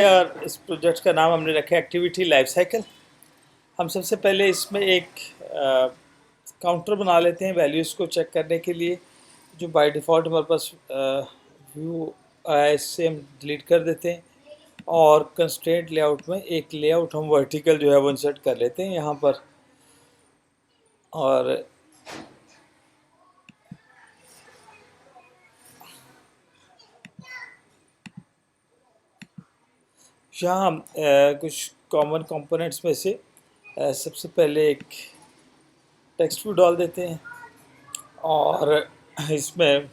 और इस प्रोजेक्ट का नाम हमने रखा है एक्टिविटी लाइफ साइकिल। हम सबसे पहले इसमें एक काउंटर बना लेते हैं वैल्यूज़ को चेक करने के लिए, जो बाय डिफ़ॉल्ट हमारे पास व्यू आया, इससे हम डिलीट कर देते हैं। और कंस्ट्रेंट लेआउट में एक लेआउट हम वर्टिकल जो है वो इंसर्ट कर लेते हैं यहाँ पर। और यहाँ हम कुछ कॉमन कंपोनेंट्स में से सबसे पहले एक टेक्स्ट व्यू डाल देते हैं और इसमें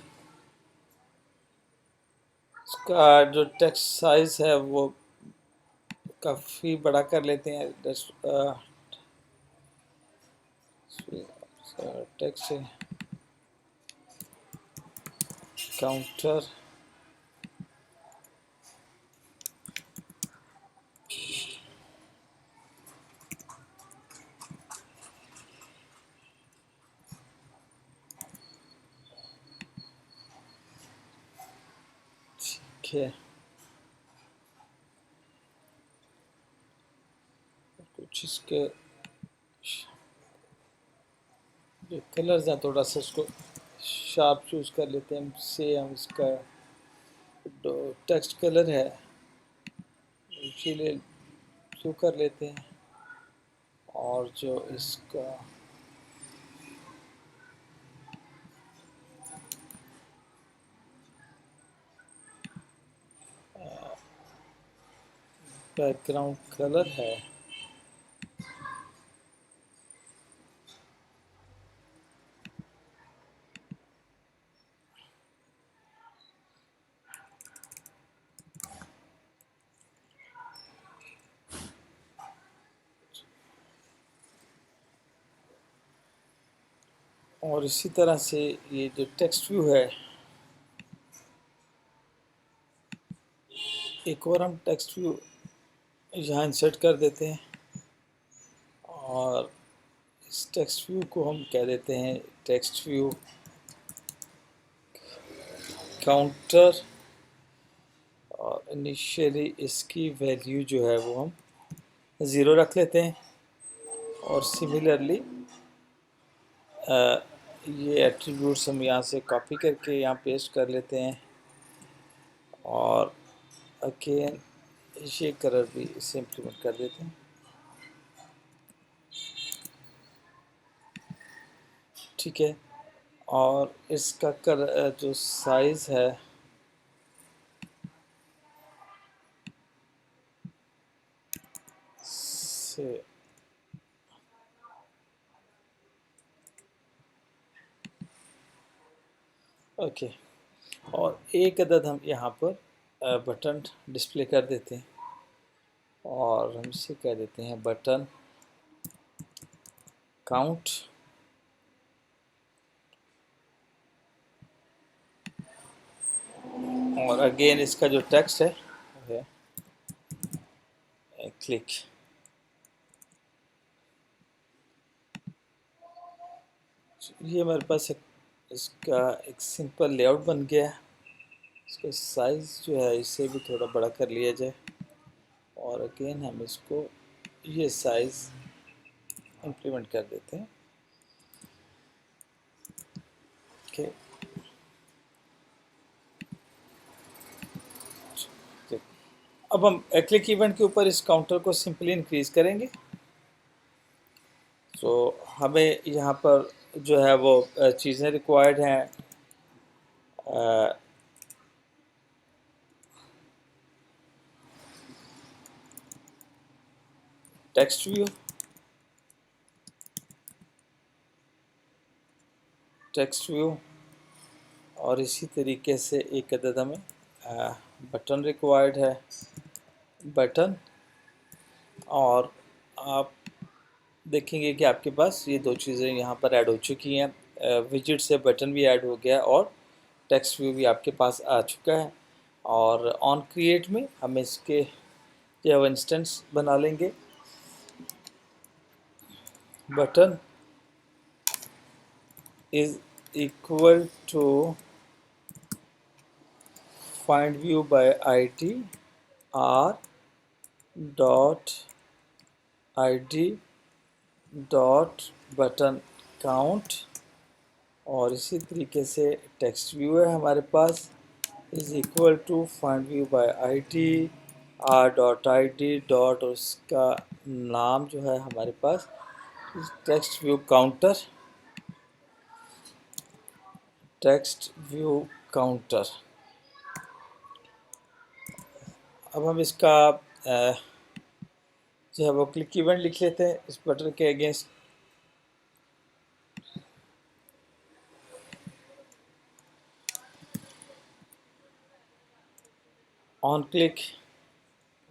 इसका जो टेक्स्ट साइज है वो काफ़ी बड़ा कर लेते हैं। टेक्स्ट काउंटर ठीक है। कुछ इसके जो कलर्स हैं थोड़ा सा उसको शार्प चूज़ कर लेते हैं। से हम इसका जो टेक्स्ट कलर है इसीलिए ब्लू कर लेते हैं। और जो इसका बैकग्राउंड कलर है और इसी तरह से ये जो टेक्स्ट व्यू है, एक और हम टेक्स्ट व्यू यहाँ इंसर्ट कर देते हैं और इस टेक्स्ट व्यू को हम कह देते हैं टेक्स्ट व्यू काउंटर। और इनिशियली इसकी वैल्यू जो है वो हम 0 रख लेते हैं। और सिमिलरली ये एट्रीब्यूट्स हम यहाँ से कॉपी करके यहाँ पेस्ट कर लेते हैं और अगेन ये कलर भी इसे इम्प्लीमेंट कर देते हैं। ठीक है। और इसका कलर जो साइज़ है से ओके। और एक अदद हम यहाँ पर बटन डिस्प्ले कर देते हैं और हम इसे कह देते हैं बटन काउंट। और अगेन इसका जो टेक्स्ट है क्लिक। ये हमारे पास इसका एक सिंपल लेआउट बन गया है। इसका साइज़ जो है इसे भी थोड़ा बड़ा कर लिया जाए और अगेन हम इसको ये साइज़ इम्प्लीमेंट कर देते हैं। ओके। अब हम क्लिक इवेंट के ऊपर इस काउंटर को सिंपली इंक्रीज करेंगे। तो हमें यहाँ पर जो है वो चीज़ें रिक्वायर्ड हैं। टेक्स्ट व्यू, और इसी तरीके से एक अदद हमें बटन रिक्वायर्ड है, बटन। और आप देखेंगे कि आपके पास ये दो चीज़ें यहाँ पर ऐड हो चुकी हैं। विजिट से बटन भी ऐड हो गया और टेक्स्ट व्यू भी आपके पास आ चुका है। और ऑन क्रिएट में हम इसके जो है इंस्टेंस बना लेंगे। Button is equal to find view by ID R dot id dot button count, और इसी तरीके से टेक्स्ट व्यू है हमारे पास is equal to find view by id r dot id dot, और उसका नाम जो है हमारे पास text view counter, text view counter. अब हम इसका जो है वो क्लिक इवेंट लिख लेते हैं इस बटन के अगेंस्ट। ऑन क्लिक,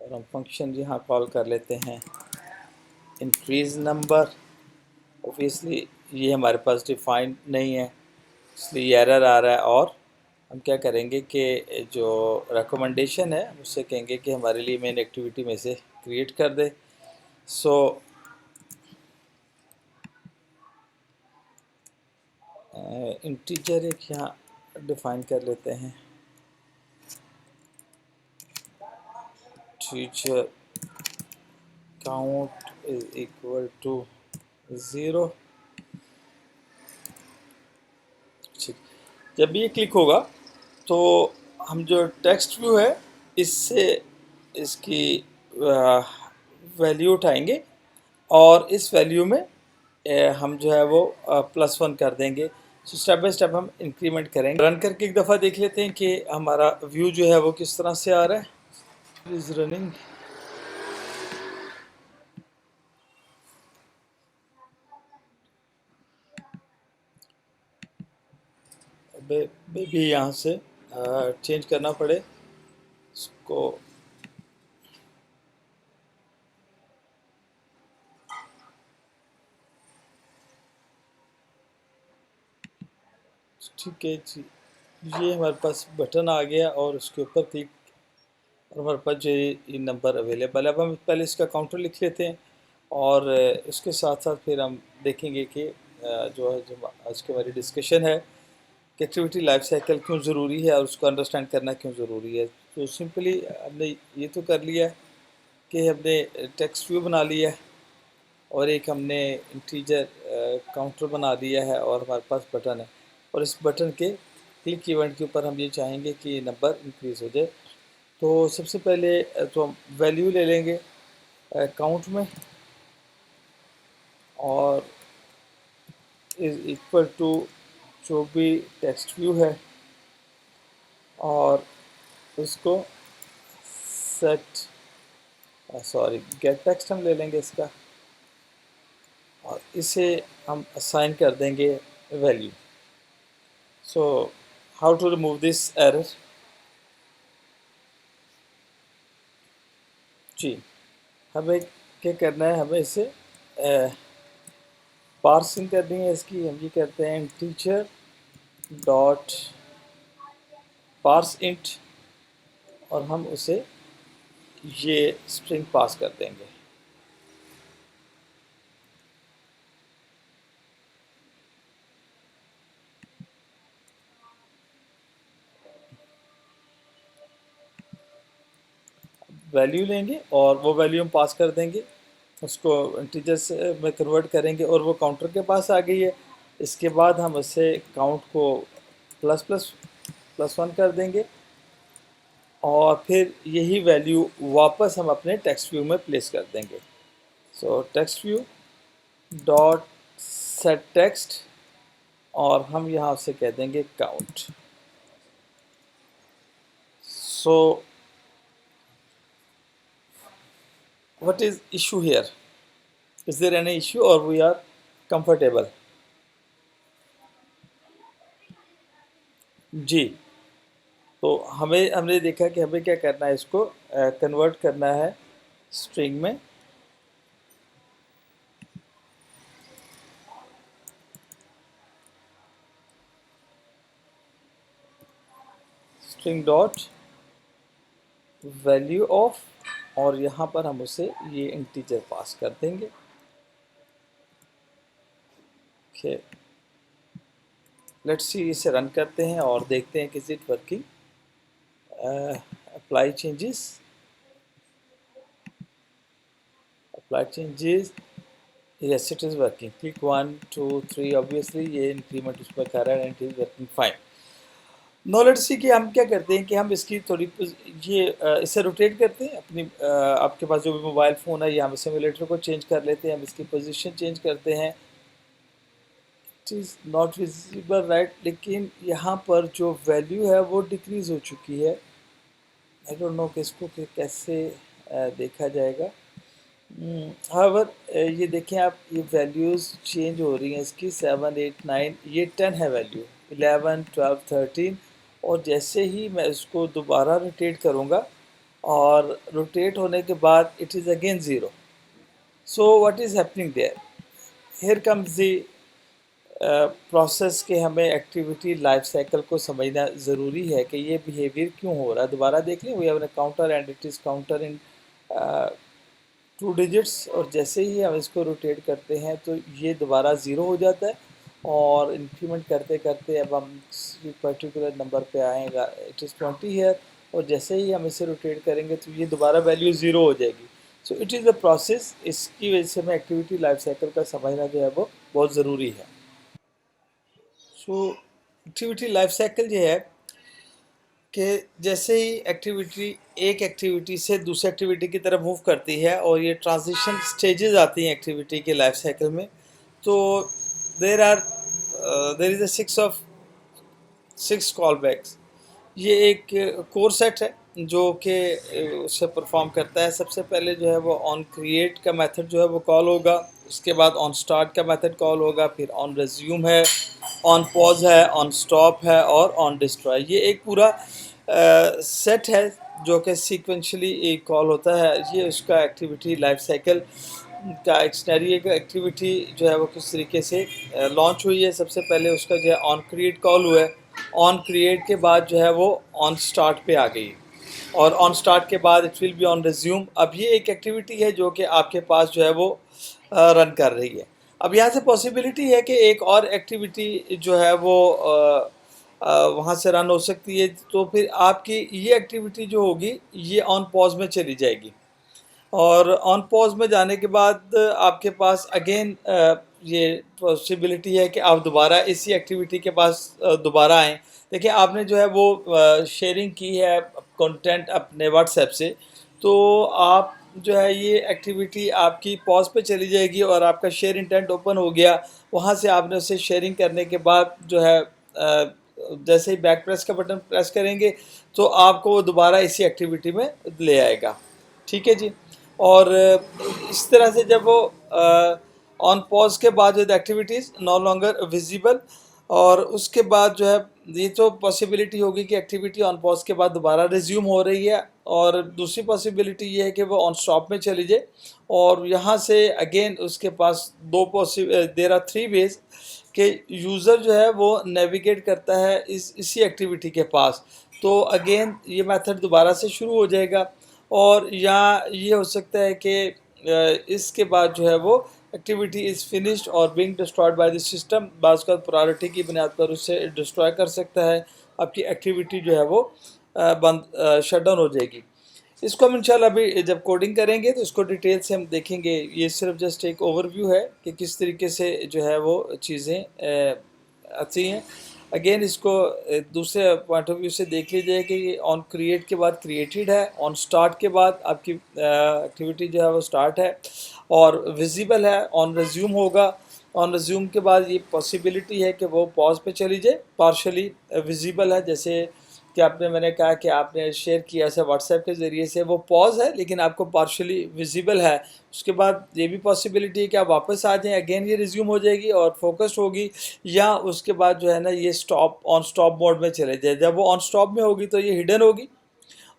और हम फंक्शन यहाँ कॉल कर लेते हैं इंक्रीज नंबर। ऑब्वियसली ये हमारे पास डिफाइंड नहीं है इसलिए एरर आ रहा है, और हम क्या करेंगे कि जो रिकमेंडेशन है उससे कहेंगे कि हमारे लिए मेन एक्टिविटी में से क्रिएट कर दे। सो इंटीजर एक यहाँ डिफाइन कर लेते हैं, teacher count is equal to 0। ठीक, जब ये क्लिक होगा तो हम जो टेक्स्ट व्यू है इससे इसकी वैल्यू उठाएंगे, और इस वैल्यू में हम जो है वो +1 कर देंगे। सो स्टेप बाय स्टेप हम इंक्रीमेंट करेंगे। रन करके एक दफ़ा देख लेते हैं कि हमारा व्यू जो है वो किस तरह से आ रहा है। इज रनिंग, भी यहाँ से चेंज करना पड़े इसको। ठीक है जी, ये हमारे पास बटन आ गया और उसके ऊपर क्लिक, और हमारे पास जो ये नंबर अवेलेबल है। अब हम पहले इसका काउंटर लिख लेते हैं, और इसके साथ साथ फिर हम देखेंगे कि जो है जो आज की हमारी डिस्कशन है कि एक्टिविटी लाइफ साइकिल क्यों ज़रूरी है और उसको अंडरस्टैंड करना क्यों ज़रूरी है। तो सिंपली हमने ये तो कर लिया है कि हमने टेक्स्ट व्यू बना लिया है, और एक हमने इंटीजर काउंटर बना दिया है, और हमारे पास बटन है, और इस बटन के क्लिक इवेंट के ऊपर हम ये चाहेंगे कि नंबर इंक्रीज़ हो जाए। तो सबसे पहले तो हम वैल्यू ले लेंगे काउंट में, और इज इक्वल टू जो भी टेक्स्ट व्यू है, और उसको सेट सॉरी गेट टेक्स्ट हम ले लेंगे इसका, और इसे हम असाइन कर देंगे value. So how to remove this error. जी, हमें क्या करना है, हमें इसे पार्सिंग करनी है इसकी। हम ये करते हैं टीचर डॉट पार्स इंट, और हम उसे ये स्ट्रिंग पास कर देंगे। वैल्यू लेंगे और वो वैल्यू हम पास कर देंगे, उसको इंटीजर से में कन्वर्ट करेंगे, और वो काउंटर के पास आ गई है। इसके बाद हम उसे काउंट को +++1 कर देंगे, और फिर यही वैल्यू वापस हम अपने टेक्स्ट व्यू में प्लेस कर देंगे। सो text view dot set text, और हम यहाँ से कह देंगे count. So what is issue here? Is there any issue or we are comfortable? जी, तो हमने देखा कि हमें क्या करना है, इसको कन्वर्ट करना है स्ट्रिंग में। स्ट्रिंग डॉट वैल्यू ऑफ, और यहाँ पर हम उसे ये इंटीजर पास कर देंगे। ओके, लेट्स सी, इसे रन करते हैं और देखते हैं कि is it working. Apply changes, apply changes, yes it is working, click 1 2 3, obviously ये इंक्रीमेंट उस पर कर रहा है and it is working fine. Knowledge सी कि हम क्या करते हैं कि हम इसकी थोड़ी ये इसे रोटेट करते हैं अपनी आपके पास जो भी मोबाइल फ़ोन है, या हम सिमुलेटर को चेंज कर लेते हैं, हम इसकी पोजीशन चेंज करते हैं। It is not visible right, लेकिन यहाँ पर जो वैल्यू है वो डिक्रीज़ हो चुकी है। आई डोंट नो कि इसको कैसे देखा जाएगा। हाउएवर ये देखें आप, ये वैल्यूज़ चेंज हो रही हैं इसकी 7 8 9, ये 10 है वैल्यू, 11 12 13, और जैसे ही मैं इसको दोबारा रोटेट करूँगा और रोटेट होने के बाद it is again zero. So what is happening there, here comes the process के हमें एक्टिविटी लाइफ साइकिल को समझना ज़रूरी है कि ये बिहेवियर क्यों हो रहा है। दोबारा देख लें, we have a counter and it is counter in 2 digits, और जैसे ही हम इसको रोटेट करते हैं तो ये दोबारा ज़ीरो हो जाता है, और इंक्रीमेंट करते करते अब हम पर्टिकुलर नंबर पे आएगा, इट इज़ 20 है, और जैसे ही हम इसे रोटेट करेंगे तो ये दोबारा वैल्यू ज़ीरो हो जाएगी। सो इट इज़ अ प्रोसेस, इसकी वजह से हमें एक्टिविटी लाइफ साइकिल का समझना जो है वो बहुत ज़रूरी है। सो एक्टिविटी लाइफ साइकिल ये है कि जैसे ही एक्टिविटी एक एक्टिविटी से दूसरी एक्टिविटी की तरफ मूव करती है और ये ट्रांजिशन स्टेजेस आती हैं एक्टिविटी के लाइफ साइकिल में, तो there is a six callbacks. ये एक कोर सेट है जो कि उससे परफॉर्म करता है। सबसे पहले जो है वो ऑन क्रिएट का मेथड जो है वो कॉल होगा, उसके बाद ऑन स्टार्ट का मेथड कॉल होगा, फिर ऑन रिज्यूम है, ऑन पॉज है, ऑन स्टॉप है, और ऑन डिस्ट्रॉय। ये एक पूरा सेट है जो कि सीक्वेंशली एक कॉल होता है। ये उसका एक्टिविटी लाइफ साइकिल का एक सिनेरियो का एक्टिविटी जो है वो किस तरीके से लॉन्च हुई है। सबसे पहले उसका जो है ऑन क्रिएट कॉल हुआ है, ऑन क्रिएट के बाद जो है वो ऑन स्टार्ट पे आ गई, और ऑन स्टार्ट के बाद it will be on resume. अब ये एक एक्टिविटी है जो कि आपके पास जो है वो रन कर रही है। अब यहाँ से पॉसिबिलिटी है कि एक और एक्टिविटी जो है वो वहाँ से रन हो सकती है, तो फिर आपकी ये एक्टिविटी जो होगी ये ऑन पॉज में चली जाएगी, और ऑन पॉज में जाने के बाद आपके पास अगेन ये पॉसिबिलिटी है कि आप दोबारा इसी एक्टिविटी के पास दोबारा आएँ। देखिए, आपने जो है वो शेयरिंग की है कंटेंट अपने व्हाट्सएप से, तो आप जो है ये एक्टिविटी आपकी पॉज पे चली जाएगी और आपका शेयर इंटेंट ओपन हो गया। वहाँ से आपने उसे शेयरिंग करने के बाद जो है जैसे ही बैक प्रेस का बटन प्रेस करेंगे तो आपको वो दोबारा इसी एक्टिविटी में ले आएगा। ठीक है जी। और इस तरह से जब वो ऑन पॉज के बाद जो एक्टिविटीज़ नो लॉन्गर विजिबल, और उसके बाद जो है ये तो पॉसिबिलिटी होगी कि एक्टिविटी ऑन पॉज के बाद दोबारा रिज्यूम हो रही है, और दूसरी पॉसिबिलिटी ये है कि वो ऑन स्टॉप में चली जाए, और यहाँ से अगेन उसके पास देर आर 3 वेज कि यूज़र जो है वो नेविगेट करता है इसी एक्टिविटी के पास। तो अगेन ये मेथड दोबारा से शुरू हो जाएगा, और या ये हो सकता है कि इसके बाद जो है वो एक्टिविटी इज़ फिनिश्ड और being destroyed by the system. बाज़ का प्रायोरिटी की बुनियाद पर उसे डिस्ट्रॉय कर सकता है, आपकी एक्टिविटी जो है वो बंद शट डाउन हो जाएगी। इसको हम इंशाल्लाह अभी जब कोडिंग करेंगे तो इसको डिटेल से हम देखेंगे। ये सिर्फ जस्ट एक ओवरव्यू है कि किस तरीके से जो है वो चीज़ें आती हैं। अगेन इसको दूसरे पॉइंट ऑफ व्यू से देख लीजिए कि ये ऑन क्रिएट के बाद क्रिएटेड है, ऑन स्टार्ट के बाद आपकी एक्टिविटी जो है वो स्टार्ट है और विजिबल है, ऑन रिज्यूम होगा। ऑन रिज्यूम के बाद ये पॉसिबिलिटी है कि वो पॉज पे चली जाए, पार्शली विजिबल है, जैसे कि आपने मैंने कहा कि आपने शेयर किया से व्हाट्सएप के ज़रिए से, वो पॉज है लेकिन आपको पार्शली विजिबल है। उसके बाद ये भी पॉसिबिलिटी है कि आप वापस आ जाएं, अगेन ये रिज्यूम हो जाएगी और फोकस्ड होगी, या उसके बाद जो है ना ये ऑन स्टॉप मोड में चले जाए। जब वो ऑन स्टॉप में होगी तो ये हिडन होगी,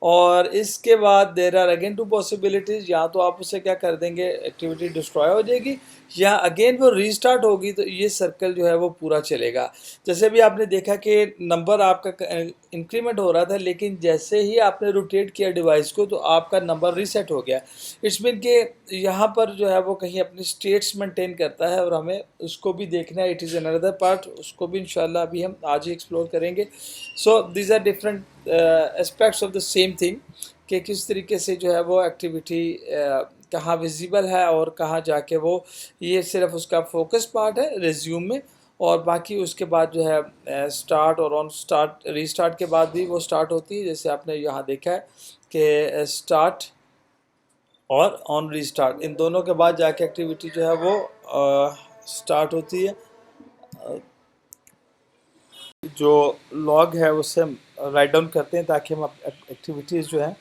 और इसके बाद देर आर अगेन 2 पॉसिबिलिटीज़, या तो आप उसे क्या कर देंगे, एक्टिविटी डिस्ट्रॉय हो जाएगी, या अगेन वो रीस्टार्ट होगी, तो ये सर्कल जो है वो पूरा चलेगा। जैसे भी आपने देखा कि नंबर आपका इंक्रीमेंट हो रहा था, लेकिन जैसे ही आपने रोटेट किया डिवाइस को तो आपका नंबर रीसेट हो गया। इट्स मीन कि यहाँ पर जो है वो कहीं अपनी स्टेट्स मेंटेन करता है, और हमें उसको भी देखना है। इट इज़ अनदर पार्ट, उसको भी इंशाल्लाह अभी हम आज ही एक्सप्लोर करेंगे। So these are different aspects of the same thing कि किस तरीके से जो है वो एक्टिविटी कहाँ विजिबल है और कहाँ जाके वो, ये सिर्फ उसका फोकस पार्ट है रिज्यूम में। और बाकी उसके बाद जो है स्टार्ट और ऑन स्टार्ट, रीस्टार्ट के बाद भी वो स्टार्ट होती है, जैसे आपने यहाँ देखा है कि स्टार्ट और ऑन रीस्टार्ट इन दोनों के बाद जाके एक्टिविटी जो है वो स्टार्ट होती है। जो लॉग है उससे हम राइट डाउन करते हैं ताकि हम एक्टिविटीज़ जो हैं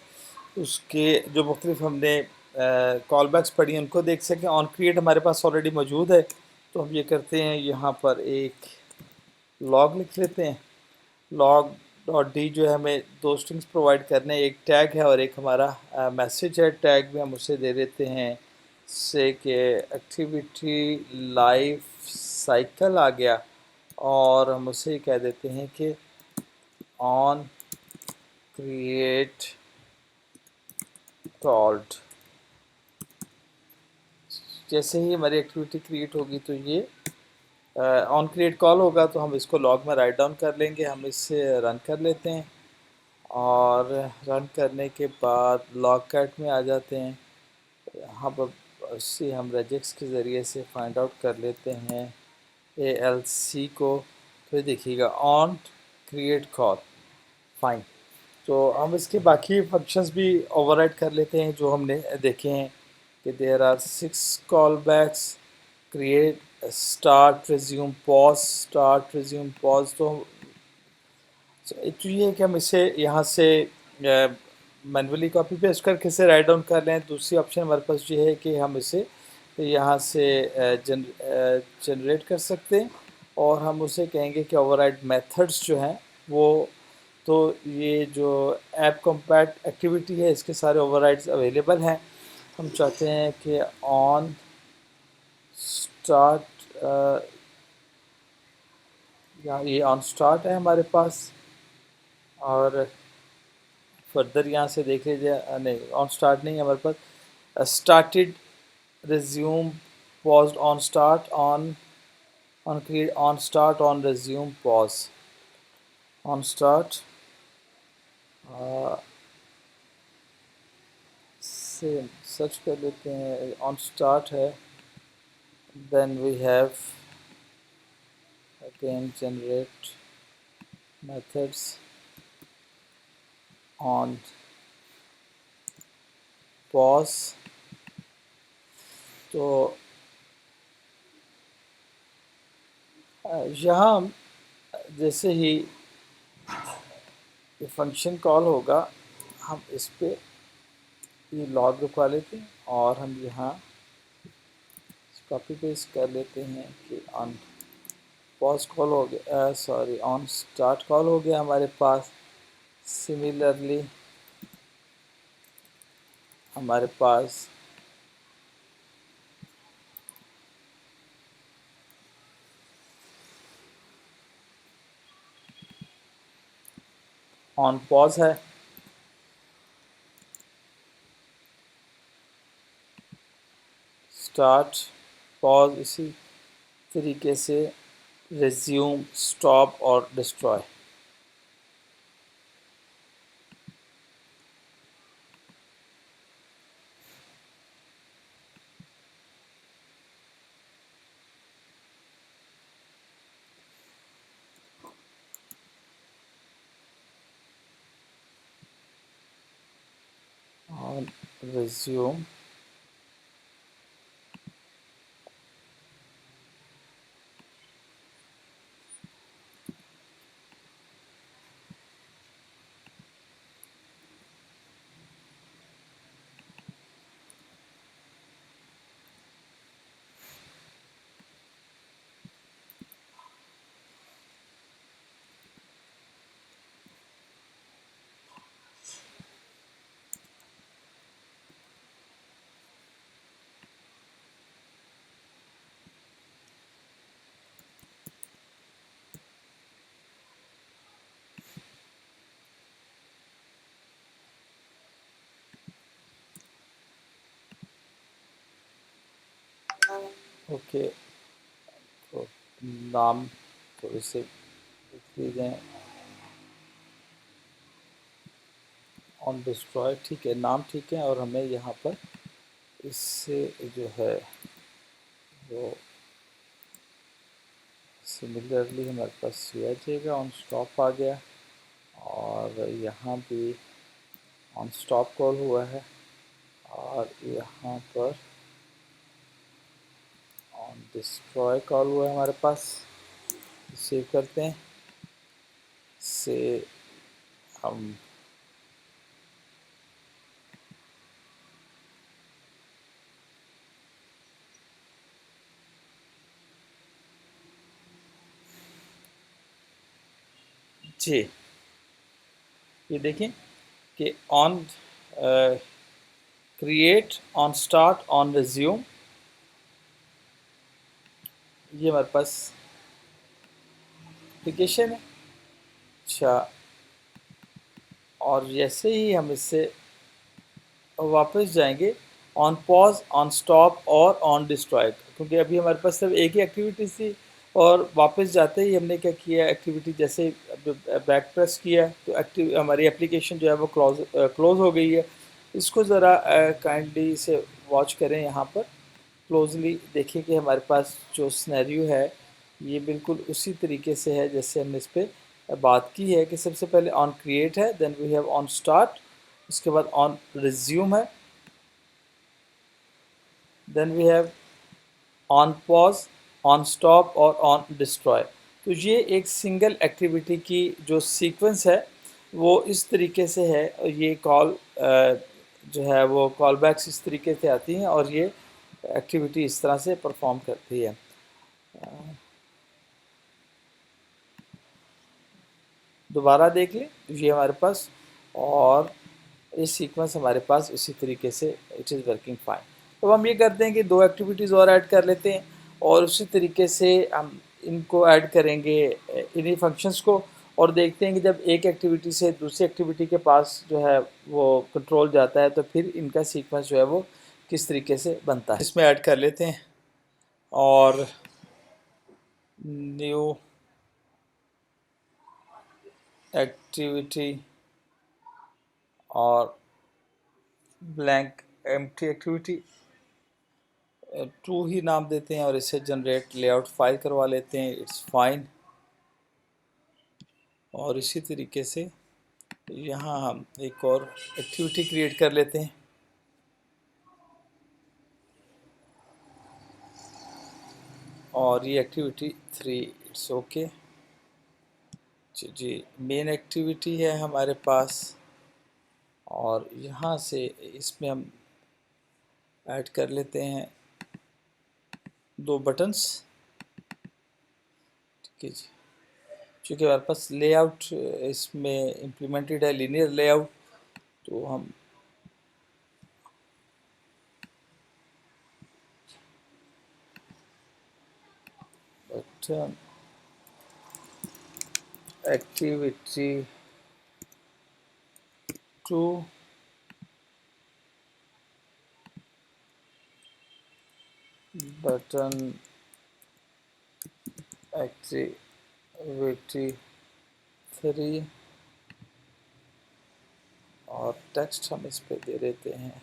उसके जो मुख्तलिफ हमने कॉल बैक्स पढ़ी हैं उनको देख सकें। ऑन क्रिएट हमारे पास ऑलरेडी मौजूद है, तो हम ये करते हैं, यहाँ पर एक लॉग लिख लेते हैं। लॉग डॉट डी जो है हमें दो स्ट्रिंग्स प्रोवाइड करने हैं, एक टैग है और एक हमारा मैसेज है। टैग में हम उसे दे देते हैं से कि एक्टिविटी लाइफ साइकिल आ गया, और हम उसे कह देते हैं कि ऑन क्रिएट कॉल्ड। जैसे ही हमारी एक्टिविटी क्रिएट होगी तो ये ऑन क्रिएट कॉल होगा, तो हम इसको लॉग में राइट डाउन कर लेंगे। हम इससे रन कर लेते हैं और रन करने के बाद लॉग कैट में आ जाते हैं। यहाँ पर उससे हम रेजेक्स के ज़रिए से फाइंड आउट कर लेते हैं ALC को। तो देखिएगा ऑन क्रिएट कॉल, फाइन। तो हम इसके बाकी फंक्शंस भी ओवरराइड कर लेते हैं जो हमने देखे हैं कि there are 6 callbacks, create, start, resume, pause, start, resume, pause. तो एक तो ये है कि हम इसे यहाँ से मैनुअली कॉपी पेस्ट करके इसे राइट डाउन कर लें। दूसरी ऑप्शन हमारे पास ये है कि हम इसे यहाँ से जनरेट कर सकते हैं, और हम उसे कहेंगे कि ओवरराइड मेथड्स जो हैं वो, तो ये जो ऐप कॉम्पैक्ट एक्टिविटी है इसके सारे ओवरराइड्स अवेलेबल हैं। हम चाहते हैं कि ऑन स्टार्ट, यहाँ ये ऑन स्टार्ट है हमारे पास, और फर्दर यहाँ से देख लीजिए, नहीं ऑन स्टार्ट नहीं है हमारे पास, started, resume, pause, on start, on create, on start, on resume, pause, on start से सर्च कर लेते हैं, ऑन स्टार्ट है। Then we have again generate methods on pause. तो यहाँ जैसे ही ये फंक्शन कॉल होगा हम इस पे ये लॉग रुकवा लेते हैं, और हम यहाँ कॉपी पेस्ट कर लेते हैं कि ऑन पॉज कॉल हो गया, सॉरी ऑन स्टार्ट कॉल हो गया हमारे पास। सिमिलरली हमारे पास ऑन पॉज है। स्टार्ट, पॉज, इसी तरीके से रिज्यूम, स्टॉप और डिस्ट्रॉय। On resume, okay. तो नाम थोड़े से लिख लीजिए, ऑन डिस्ट्रॉय, ठीक है, नाम ठीक है, और हमें यहाँ पर इससे जो है वो सिमिलरली हमारे पास यह आ जाएगा, ऑन स्टॉप आ गया, और यहाँ भी ऑन स्टॉप कॉल हुआ है, और यहाँ पर ऑन डिस्ट्रॉय कॉल हुआ है हमारे पास। सेव करते हैं, से हम जी ये देखें कि on create, on start, on resume, ये हमारे पास एप्लीकेशन है। अच्छा, और जैसे ही हम इससे वापस जाएंगे ऑन पॉज, ऑन स्टॉप और ऑन डिस्ट्रॉय, क्योंकि अभी हमारे पास सिर्फ एक ही एक्टिविटी थी, और वापस जाते ही हमने क्या किया, एक्टिविटी जैसे बैक प्रेस किया तो हमारी एप्लीकेशन जो है वो क्लोज हो गई है। इसको ज़रा काइंडली से वॉच करें, यहाँ पर क्लोजली देखिए कि हमारे पास जो स्नैरियो है ये बिल्कुल उसी तरीके से है जैसे हमने इस पर बात की है, कि सबसे पहले ऑन क्रिएट है, then we have on start, उसके बाद ऑन रिज्यूम है, then we have on pause, on stop और ऑन डिस्ट्रॉय। तो ये एक सिंगल एक्टिविटी की जो सीक्वेंस है वो इस तरीके से है, और ये कॉल जो है वो कॉल बैक्स इस तरीके से आती हैं, और ये एक्टिविटी इस तरह से परफॉर्म करती है। दोबारा देख लें, ये हमारे पास, और ये सीक्वेंस हमारे पास इसी तरीके से इट इज़ वर्किंग फाइन। तो हम ये करते हैं कि दो एक्टिविटीज़ और ऐड कर लेते हैं, और उसी तरीके से हम इनको ऐड करेंगे, इन्हीं फंक्शंस को, और देखते हैं कि जब एक एक्टिविटी से दूसरी एक्टिविटी के पास जो है वो कंट्रोल जाता है तो फिर इनका सीक्वेंस जो है वो किस तरीके से बनता है। इसमें ऐड कर लेते हैं, और न्यू एक्टिविटी और ब्लैंक एम्प्टी एक्टिविटी 2 ही नाम देते हैं, और इसे जनरेट लेआउट फाइल करवा लेते हैं, इट्स फाइन। और इसी तरीके से यहाँ हम एक और एक्टिविटी क्रिएट कर लेते हैं, और ये एक्टिविटी 3, इट्स ओके जी। मेन एक्टिविटी है हमारे पास, और यहाँ से इसमें हम ऐड कर लेते हैं 2 बटन्स, ठीक है जी। चूँकि हमारे पास लेआउट इसमें इम्प्लीमेंटेड है, लीनियर लेआउट, तो हम बटन एक्टिविटी 2 बटन एक्टिविटी 3, और टेक्स्ट हम इस पे दे देते हैं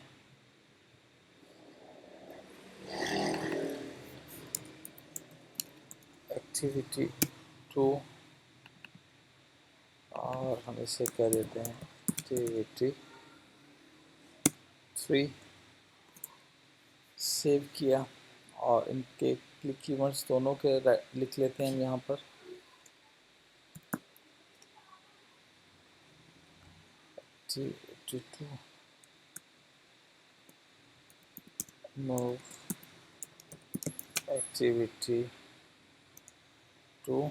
एक्टिविटी 2, और हम इसे कह देते हैं एक्टिविटी 3। सेव किया, और इनके क्लिक कीवर्ड्स दोनों के लिख लेते हैं हम यहाँ पर, एक्टिविटी 2 मूव एक्टिविटी 2,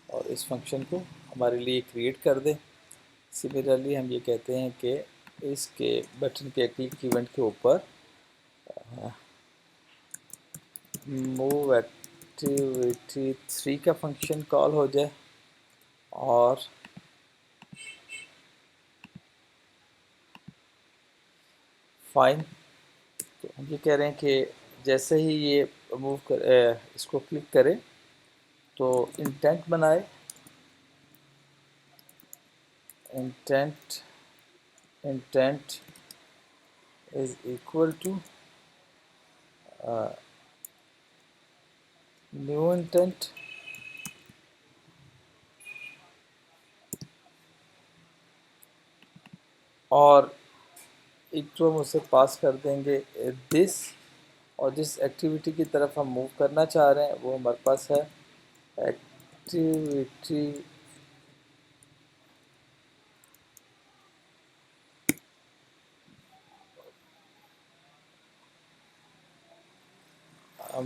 और इस फंक्शन को हमारे लिए क्रिएट कर दें। सिमिलरली हम ये कहते हैं कि इसके बटन के क्लिक इवेंट के ऊपर मूव एक्टिविटी 3 का फंक्शन कॉल हो जाए, और फाइन। तो हम ये कह रहे हैं कि जैसे ही ये मूव कर इसको क्लिक करें तो इंटेंट बनाए, intent intent is equal to new intent और एक जो हम उसे पास कर देंगे दिस, और जिस एक्टिविटी की तरफ हम मूव करना चाह रहे हैं वो हमारे पास है activity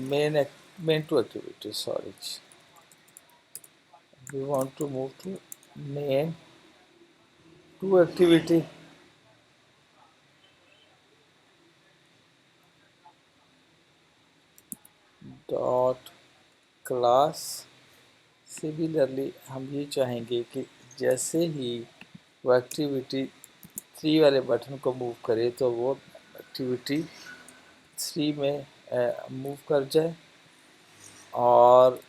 main to activity, sorry, we want to move to main to activity dot class। Similarly हम ये चाहेंगे कि जैसे ही वो एक्टिविटी 3 वाले बटन को मूव करे तो वो एक्टिविटी 3 में मूव कर जाए, और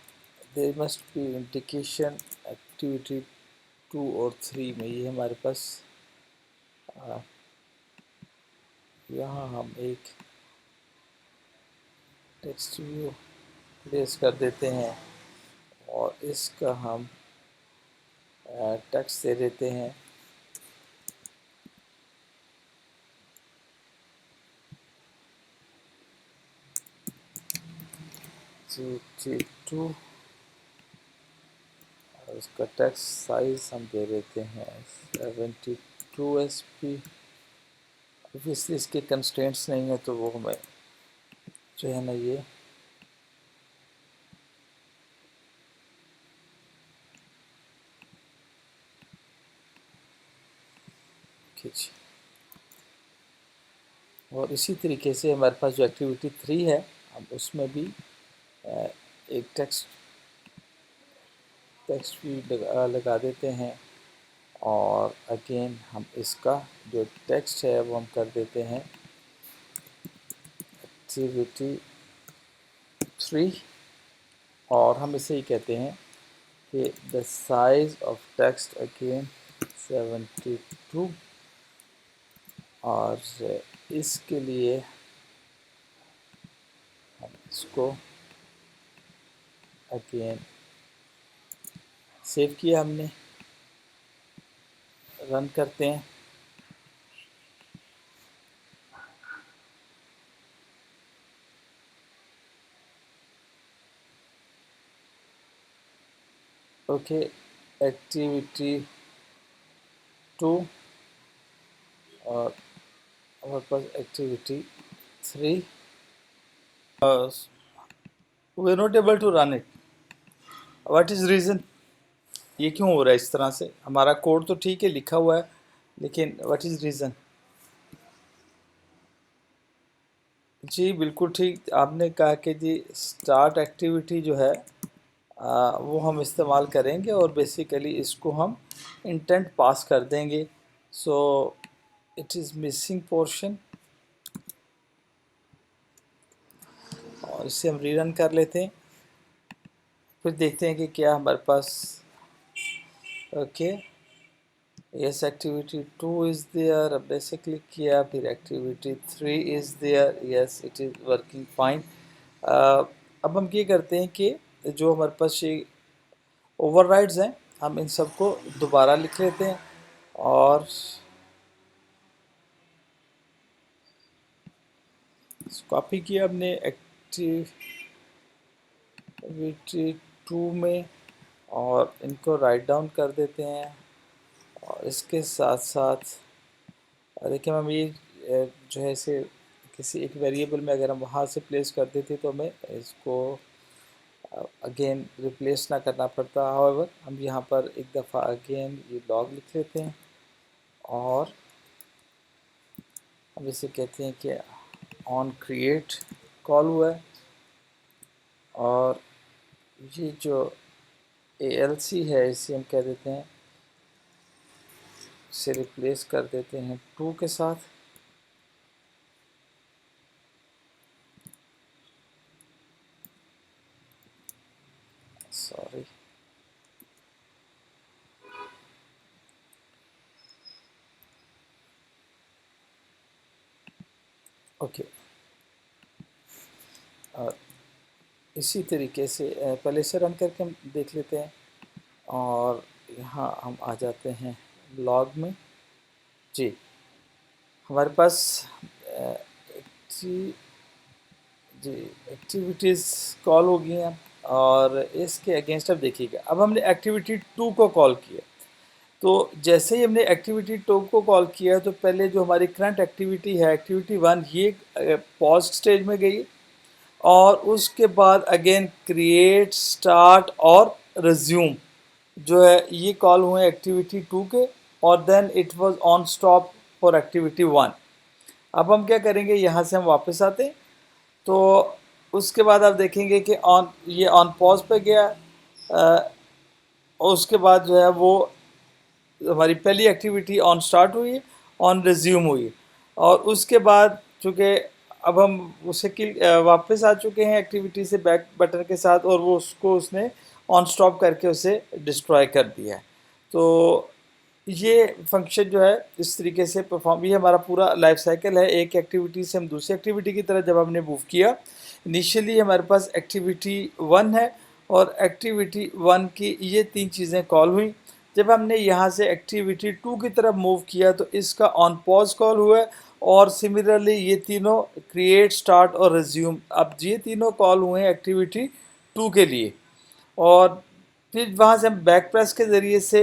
there must be indication activity 2 और 3 में। ये हमारे पास यहाँ हम एक टेक्स्ट व्यू प्लेस कर देते हैं और इसका हम टेक्स्ट दे देते हैं GT2, और इसका टेक्स्ट साइज हम दे देते हैं 72 SP। ऑब्वियसली इसके कंस्ट्रेंट्स नहीं है तो वो हमें जो है ना ये खींच। और इसी तरीके से हमारे पास जो एक्टिविटी 3 है हम उसमें भी एक टेक्स्ट भी लगा देते हैं, और अगेन हम इसका जो टेक्स्ट है वो हम कर देते हैं एक्टिविटी 3, और हम इसे ही कहते हैं कि the size of text again 72, और इसके लिए हम इसको अगेन सेव किया हमने, रन करते हैं। ओके, एक्टिविटी 2 और हमारे पास activity 3, we are not able to run it. What is reason? ये क्यों हो रहा है इस तरह से? हमारा कोड तो ठीक है लिखा हुआ है, लेकिन व्हाट इज़ रीज़न? जी बिल्कुल ठीक, आपने कहा कि जी स्टार्ट एक्टिविटी जो है वो हम इस्तेमाल करेंगे और बेसिकली इसको हम इंटेंट पास कर देंगे। सो इट इज़ मिसिंग पोर्शन, और इसे हम रीरन कर लेते हैं, फिर देखते हैं कि क्या हमारे पास। Okay, yes activity 2 is there, अब ऐसे क्लिक किया, फिर activity 3 is there, yes it is working fine. अब हम ये करते हैं कि जो हमारे पास ये ओवरराइड्स हैं हम इन सबको दोबारा लिख लेते हैं, और कॉपी किया हमने एक्टिविटी 2 में, और इनको राइट डाउन कर देते हैं, और इसके साथ साथ देखिए हम ये जो है इसे किसी एक वेरिएबल में अगर हम वहाँ से प्लेस कर देते तो हमें इसको अगेन रिप्लेस ना करना पड़ता। हाउएवर हम यहाँ पर एक दफ़ा अगेन ये लॉग लिख लेते हैं, और हम इसे कहते हैं कि ऑन क्रिएट कॉल हुआ है, और ये जो ALC है इसे हम कह देते हैं, इसे रिप्लेस कर देते हैं 2 के साथ। Sorry, okay. और इसी तरीके से पहले इसे रन करके हम देख लेते हैं, और यहाँ हम आ जाते हैं लॉग में। जी, हमारे पास जी जी एक्टिविटीज़ कॉल हो गई हैं, और इसके अगेंस्ट अब देखिएगा, अब हमने एक्टिविटी 2 को कॉल किया। तो जैसे ही हमने एक्टिविटी 2 को कॉल किया, तो पहले जो हमारी करंट एक्टिविटी है एक्टिविटी 1, ये पॉज स्टेज में गई, और उसके बाद अगेन क्रिएट, स्टार्ट और रिज्यूम जो है ये कॉल हुए एक्टिविटी 2 के, और then it was on stop for activity 1। अब हम क्या करेंगे, यहाँ से हम वापस आते हैं, तो उसके बाद आप देखेंगे कि ऑन, ये ऑन पॉज पे गया, और उसके बाद जो है वो हमारी पहली एक्टिविटी ऑन स्टार्ट हुई, ऑन रिज्यूम हुई, और उसके बाद चूँकि अब हम उसे वापस आ चुके हैं एक्टिविटी से बैक बटन के साथ, और वो उसको उसने ऑन स्टॉप करके उसे डिस्ट्रॉय कर दिया है। तो ये फंक्शन जो है इस तरीके से परफॉर्म, ये हमारा पूरा लाइफ साइकिल है, एक एक्टिविटी से हम दूसरी एक्टिविटी की तरफ जब हमने मूव किया। इनिशियली हमारे पास एक्टिविटी 1 है, और एक्टिविटी 1 की ये 3 चीज़ें कॉल हुई। जब हमने यहाँ से एक्टिविटी 2 की तरफ मूव किया, तो इसका ऑन पॉज कॉल हुआ है, और सिमिलरली ये तीनों क्रिएट, स्टार्ट और रिज्यूम, अब ये तीनों कॉल हुए हैं एक्टिविटी 2 के लिए। और फिर वहाँ से हम बैक प्रेस के ज़रिए से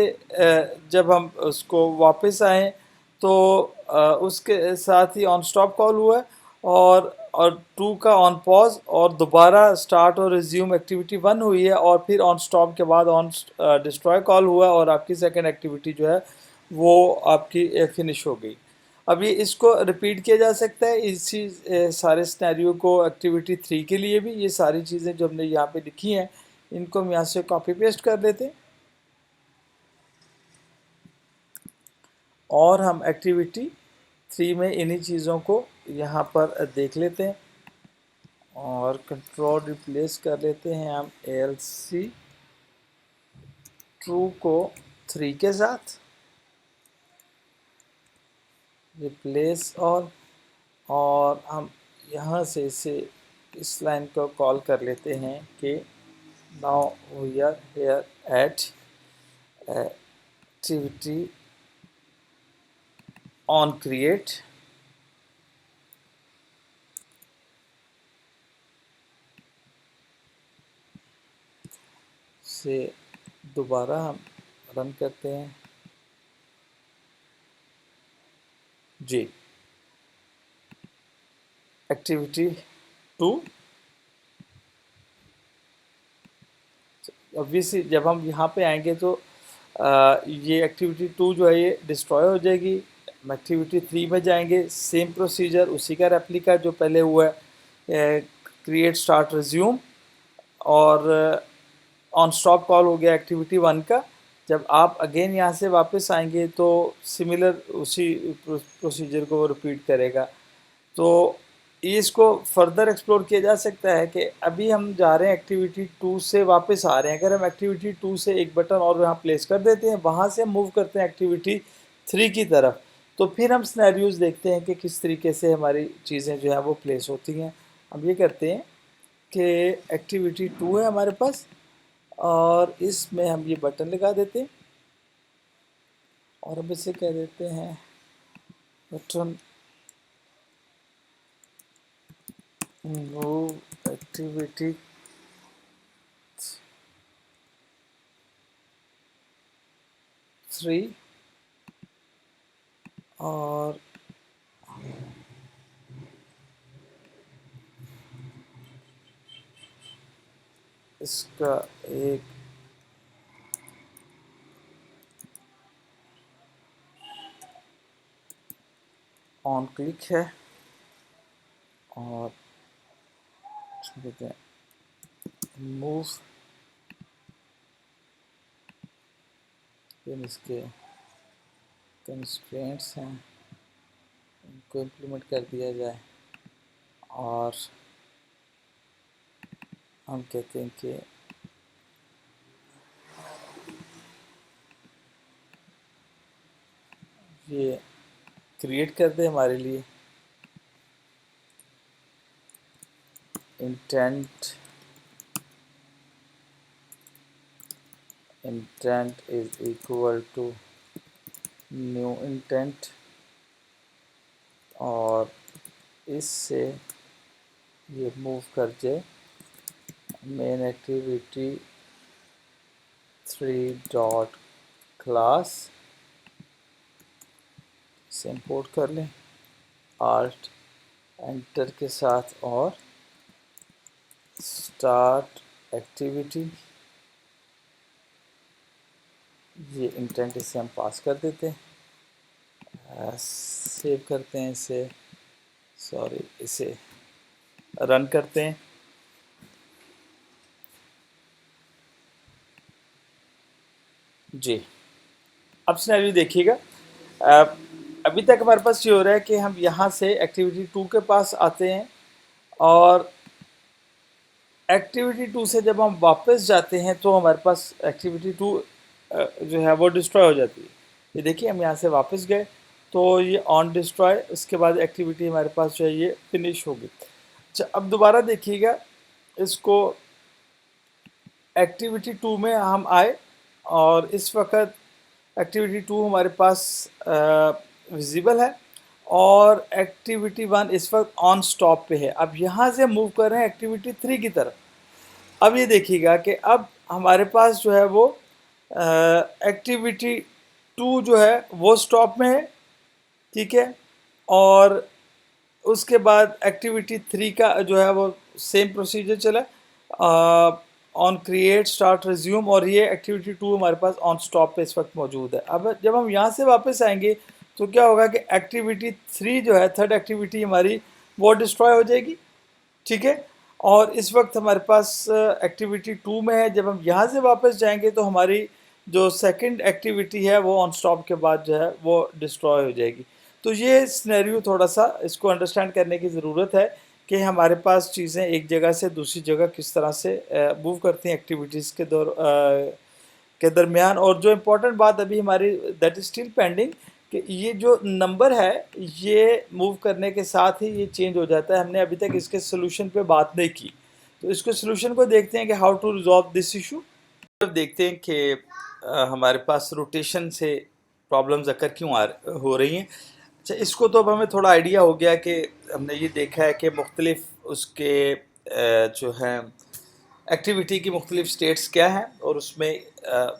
जब हम उसको वापस आए, तो उसके साथ ही ऑन स्टॉप कॉल हुआ है, और 2 का ऑन पॉज, और दोबारा स्टार्ट और रिज्यूम एक्टिविटी 1 हुई है, और फिर ऑन स्टॉप के बाद ऑन डिस्ट्रॉय कॉल हुआ, और आपकी सेकंड एक्टिविटी जो है वो आपकी फिनिश हो गई। अब ये इसको रिपीट किया जा सकता है इसी सारे सिनेरियो को एक्टिविटी 3 के लिए भी। ये सारी चीज़ें जो हमने यहाँ पे लिखी हैं, इनको हम यहाँ से कॉपी पेस्ट कर लेते हैं, और हम एक्टिविटी 3 में इन्हीं चीज़ों को यहाँ पर देख लेते हैं, और कंट्रोल रिप्लेस कर लेते हैं हम एल सी ट्रू को 3 के साथ, रिप्लेस और हम यहाँ से इसे इस लाइन को कॉल कर लेते हैं कि now we are here at activity on create, से दोबारा हम रन करते हैं। जी, एक्टिविटी 2, ऑब्वियसली जब हम यहाँ पे आएंगे तो ये एक्टिविटी 2 जो है ये डिस्ट्रॉय हो जाएगी। एक्टिविटी 3 में जाएंगे, सेम प्रोसीजर उसी का रेप्लिका जो पहले हुआ है, क्रिएट, स्टार्ट, रिज्यूम, और ऑन स्टॉप कॉल हो गया एक्टिविटी 1 का। जब आप अगेन यहाँ से वापस आएंगे तो सिमिलर उसी प्रोसीजर को रिपीट करेगा। तो इसको फर्दर एक्सप्लोर किया जा सकता है कि अभी हम जा रहे हैं एक्टिविटी 2 से वापस आ रहे हैं, अगर हम एक्टिविटी 2 से एक बटन और यहाँ प्लेस कर देते हैं, वहाँ से हम मूव करते हैं एक्टिविटी 3 की तरफ, तो फिर हम सिनेरियोज देखते हैं कि किस तरीके से हमारी चीज़ें जो है वो प्लेस होती हैं। हम ये करते हैं कि एक्टिविटी 2 है हमारे पास, और इसमें हम ये बटन लगा देते हैं, और हम इसे कह देते हैं बटन मूव एक्टिविटी 3, और इसका एक ऑन क्लिक है, और देते हैं मूव, फिर इसके कंस्ट्रेंट्स हैं, इनको इम्प्लीमेंट कर दिया जाए, और हम कहते हैं कि ये क्रिएट कर दे हमारे लिए, intent is equal to new intent, और इससे ये मूव कर जाए मेन एक्टिविटी 3 डॉट क्लास से इंपोर्ट कर लें आल्ट एंटर के साथ, और स्टार्ट एक्टिविटी, ये इंटेंट इसे हम पास कर देते हैं, सेव करते हैं इसे, सॉरी इसे रन करते हैं। जी, अब सिनेरियो देखिएगा। अभी तक हमारे पास ये हो रहा है कि हम यहाँ से एक्टिविटी 2 के पास आते हैं, और एक्टिविटी 2 से जब हम वापस जाते हैं तो हमारे पास एक्टिविटी 2 जो है वो डिस्ट्रॉय हो जाती है। ये देखिए, हम यहाँ से वापस गए तो ये ऑन डिस्ट्रॉय, उसके बाद एक्टिविटी हमारे पास जो है ये फिनिश होगी। अच्छा, अब दोबारा देखिएगा इसको, एक्टिविटी 2 में हम आए और इस वक्त एक्टिविटी 2 हमारे पास विजिबल है, और एक्टिविटी 1 इस वक्त ऑन स्टॉप पे है। अब यहाँ से मूव कर रहे हैं एक्टिविटी 3 की तरफ। अब ये देखिएगा कि अब हमारे पास जो है वो एक्टिविटी 2 जो है वो स्टॉप में है, ठीक है, और उसके बाद एक्टिविटी 3 का जो है वो सेम प्रोसीजर चला, ऑन क्रिएट स्टार्ट रिज्यूम, और ये एक्टिविटी 2 हमारे पास ऑन स्टॉप पे इस वक्त मौजूद है। अब जब हम यहाँ से वापस आएंगे तो क्या होगा कि एक्टिविटी 3 जो है, थर्ड एक्टिविटी हमारी, वो डिस्ट्रॉय हो जाएगी, ठीक है, और इस वक्त हमारे पास एक्टिविटी 2 में है। जब हम यहाँ से वापस जाएंगे तो हमारी जो सेकंड एक्टिविटी है वो ऑन स्टॉप के बाद जो है वो डिस्ट्रॉय हो जाएगी। तो ये सिनेरियो थोड़ा सा इसको अंडरस्टैंड करने की ज़रूरत है कि हमारे पास चीज़ें एक जगह से दूसरी जगह किस तरह से मूव करती हैं एक्टिविटीज़ के दरमियान। और जो इम्पोर्टेंट बात अभी हमारी दैट इज़ स्टिल पेंडिंग, कि ये जो नंबर है ये मूव करने के साथ ही ये चेंज हो जाता है। हमने अभी तक इसके सोल्यूशन पे बात नहीं की, तो इसके सोल्यूशन को देखते हैं कि how to resolve this issue. देखते हैं कि हमारे पास रोटेशन से प्रॉब्लम्स अकर क्यों हो रही हैं। अच्छा, इसको तो अब हमें थोड़ा आइडिया हो गया कि हमने ये देखा है कि मुख्तलिफ उसके जो है एक्टिविटी की मुख्तलिफ स्टेट्स क्या हैं और उसमें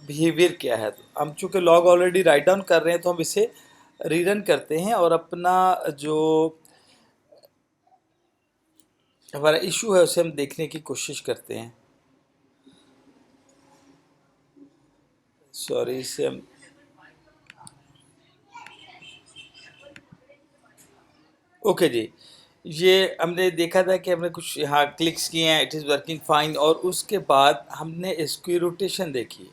बिहेवियर क्या है। तो हम चूँकि लॉग ऑलरेडी राइट डाउन कर रहे हैं तो हम इसे रीरन करते हैं और अपना जो हमारा इशू है उसे हम देखने की कोशिश करते हैं। सॉरी, इसे हम ओके जी, ये हमने देखा था कि हमने कुछ यहाँ क्लिक्स किए हैं, इट इज़ वर्किंग फाइन, और उसके बाद हमने इसकी रोटेशन देखी।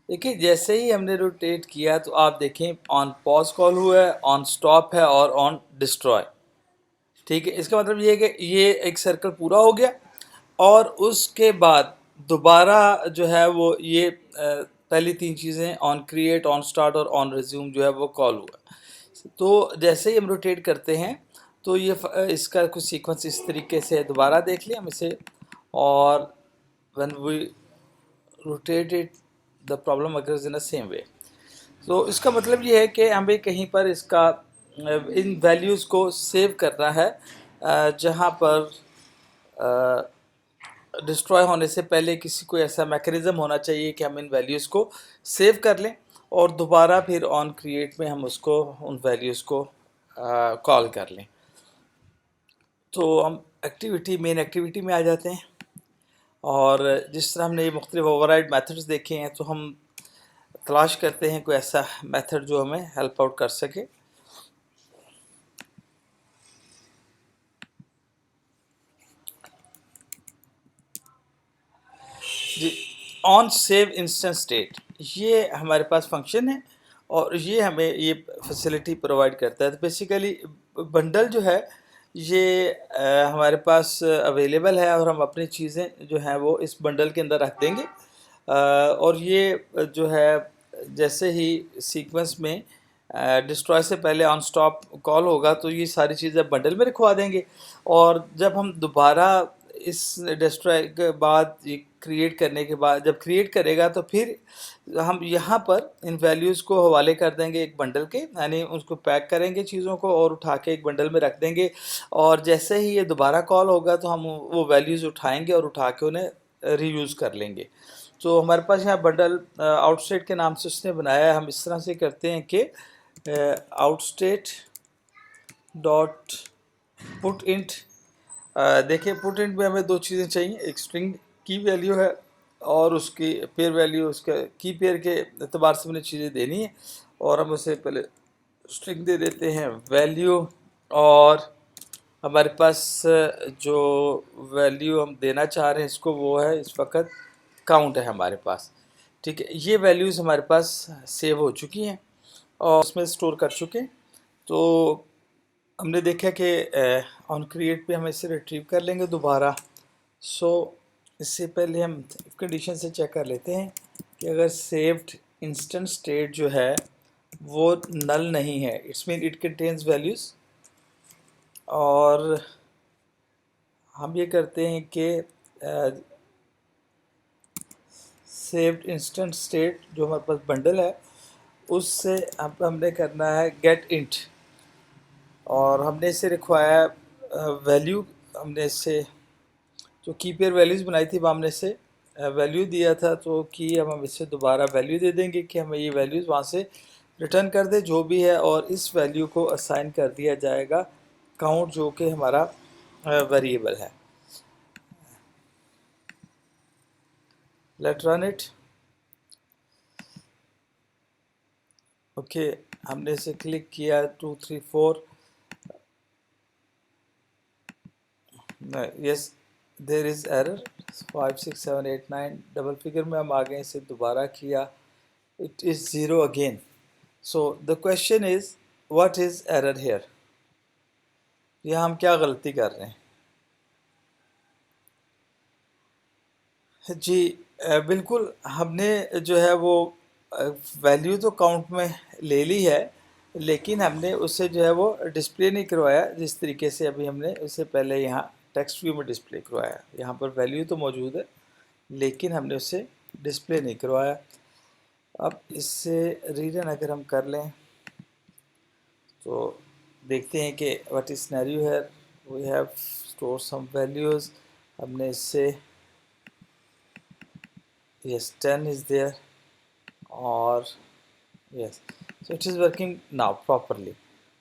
देखिए, जैसे ही हमने रोटेट किया तो आप देखें ऑन पॉज कॉल हुआ है, ऑन स्टॉप है और ऑन डिस्ट्रॉय, ठीक है। इसका मतलब ये है कि ये एक सर्कल पूरा हो गया, और उसके बाद दोबारा जो है वो ये पहली तीन चीज़ें ऑन क्रिएट, ऑन स्टार्ट और ऑन रिज्यूम जो है वो कॉल हुआ। तो जैसे ही हम रोटेट करते हैं तो ये इसका कुछ सीक्वेंस इस तरीके से दोबारा देख लिया हम इसे, और when we rotate it the problem occurs in the same way. तो इसका मतलब ये है कि हमें कहीं पर इसका इन वैल्यूज़ को सेव करना है, जहाँ पर डिस्ट्रॉय होने से पहले किसी को ऐसा मैकेनिज़्म होना चाहिए कि हम इन वैल्यूज़ को सेव कर लें और दोबारा फिर ऑन क्रिएट में हम उसको उन वैल्यूज़ को कॉल कर लें। तो हम मेन एक्टिविटी में आ जाते हैं, और जिस तरह हमने ये मुख्तलिफ ओवरराइड मेथड्स देखे हैं तो हम तलाश करते हैं कोई ऐसा मेथड जो हमें हेल्प आउट कर सके। जी, ऑन सेव इंस्टेंस स्टेट, ये हमारे पास फंक्शन है और ये हमें ये फैसिलिटी प्रोवाइड करता है। तो बेसिकली बंडल जो है ये हमारे पास अवेलेबल है और हम अपनी चीज़ें जो हैं वो इस बंडल के अंदर रख देंगे, और ये जो है जैसे ही सीक्वेंस में डिस्ट्रॉय से पहले ऑन स्टॉप कॉल होगा तो ये सारी चीज़ें बंडल में रखवा देंगे, और जब हम दोबारा इस डिस्ट्रॉय के बाद, ये क्रिएट करने के बाद, जब क्रिएट करेगा तो फिर हम यहाँ पर इन वैल्यूज़ को हवाले कर देंगे एक बंडल के, यानी उसको पैक करेंगे चीज़ों को और उठा के एक बंडल में रख देंगे। और जैसे ही ये दोबारा कॉल होगा तो हम वो वैल्यूज़ उठाएंगे और उठा के उन्हें रीयूज़ कर लेंगे। तो हमारे पास यहाँ बंडल आउटस्टेट के नाम से उसने बनाया है। हम इस तरह से करते हैं कि आउटस्टेट डॉट पुट इंट। देखिए पुट इंट में हमें दो चीज़ें चाहिए, एक स्ट्रिंग की वैल्यू है और उसकी पेयर वैल्यू, उसके की पेयर के एतबार से हमने चीज़ें देनी है। और हम उसे पहले स्ट्रिंग दे देते हैं वैल्यू, और हमारे पास जो वैल्यू हम देना चाह रहे हैं इसको वो है इस वक्त काउंट है हमारे पास। ठीक है, ये वैल्यूज़ हमारे पास सेव हो चुकी हैं और उसमें स्टोर कर चुके हैं। तो हमने देखा कि ऑन क्रिएट पे हम इसे रिट्रीव कर लेंगे दोबारा। सो इससे पहले हम कंडीशन से चेक कर लेते हैं कि अगर सेव्ड इंस्टेंट स्टेट जो है वो नल नहीं है, it's mean it contains values. और हम ये करते हैं कि सेव्ड इंस्टेंट स्टेट जो हमारे पास बंडल है उससे हमने करना है गेट इंट, और हमने इसे रिक्वायर वैल्यू, हमने इससे जो की पेयर वैल्यूज़ बनाई थी वो हमने इससे वैल्यू दिया था, तो कि अब हम इससे दोबारा वैल्यू दे देंगे कि हमें ये वैल्यूज़ वहाँ से रिटर्न कर दे जो भी है, और इस वैल्यू को असाइन कर दिया जाएगा काउंट जो कि हमारा वेरिएबल है। Late run it. ओके, हमने इसे क्लिक किया 2 3 4, yes there is error 5 6 7 8 9, double figure में हम आ गए, इसे दोबारा किया, it is 0 again. So the question is what is error here, यहाँ हम क्या गलती कर रहे हैं जी। बिल्कुल, हमने जो है वो वैल्यू तो काउंट में ले ली है, लेकिन हमने उससे जो है वो डिस्प्ले नहीं करवाया जिस तरीके से अभी हमने उससे पहले यहाँ टेक्स्ट व्यू में डिस्प्ले करवाया। यहाँ पर वैल्यू तो मौजूद है लेकिन हमने उससे डिस्प्ले नहीं करवाया। अब इससे रीरन अगर हम कर लें तो देखते हैं कि व्हाट इज सिनेरियो है। We have store some values, हमने इससे यस 10 इज़ देयर और yes, so it is working now properly.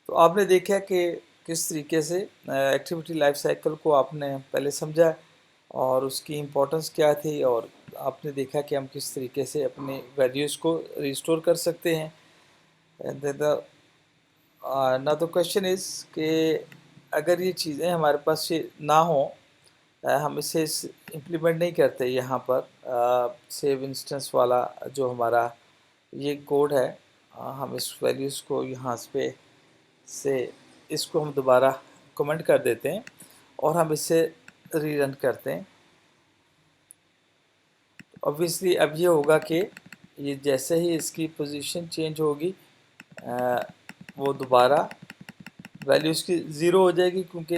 तो आपने देखा कि किस तरीके से एक्टिविटी लाइफ साइकिल को आपने पहले समझा और उसकी इम्पोर्टेंस क्या थी, और आपने देखा कि हम किस तरीके से अपने वैल्यूज़ को रिस्टोर कर सकते हैं। एंड द ना द क्वेश्चन इज़ कि अगर ये चीज़ें हमारे पास ये ना हो, हम इसे इम्प्लीमेंट नहीं करते यहाँ पर सेव इंस्टेंस वाला जो हमारा ये कोड है, हम इस वैल्यूज़ को यहाँ पे से इसको हम दोबारा कमेंट कर देते हैं और हम इसे रीरन करते हैं। ऑब्वियसली अब ये होगा कि ये जैसे ही इसकी पोजीशन चेंज होगी वो दोबारा वैल्यू इसकी ज़ीरो हो जाएगी, क्योंकि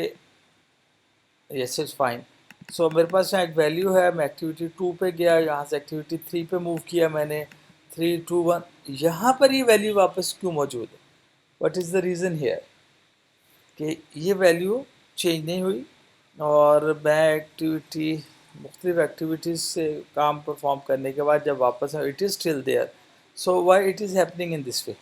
यस इज़ फाइन। सो मेरे पास यहाँ एक वैल्यू है, मैं एक्टिविटी 2 पे गया, यहाँ से एक्टिविटी 3 पे मूव किया मैंने, 3 2 1, यहाँ पर ये वैल्यू वापस क्यों मौजूद है? What is the reason here कि ये वैल्यू चेंज नहीं हुई और मैं एक्टिविटी मुख्तलिफ एक्टिविटीज़ से काम परफॉर्म करने के बाद जब वापस आया it is still there. So why it is happening in this way?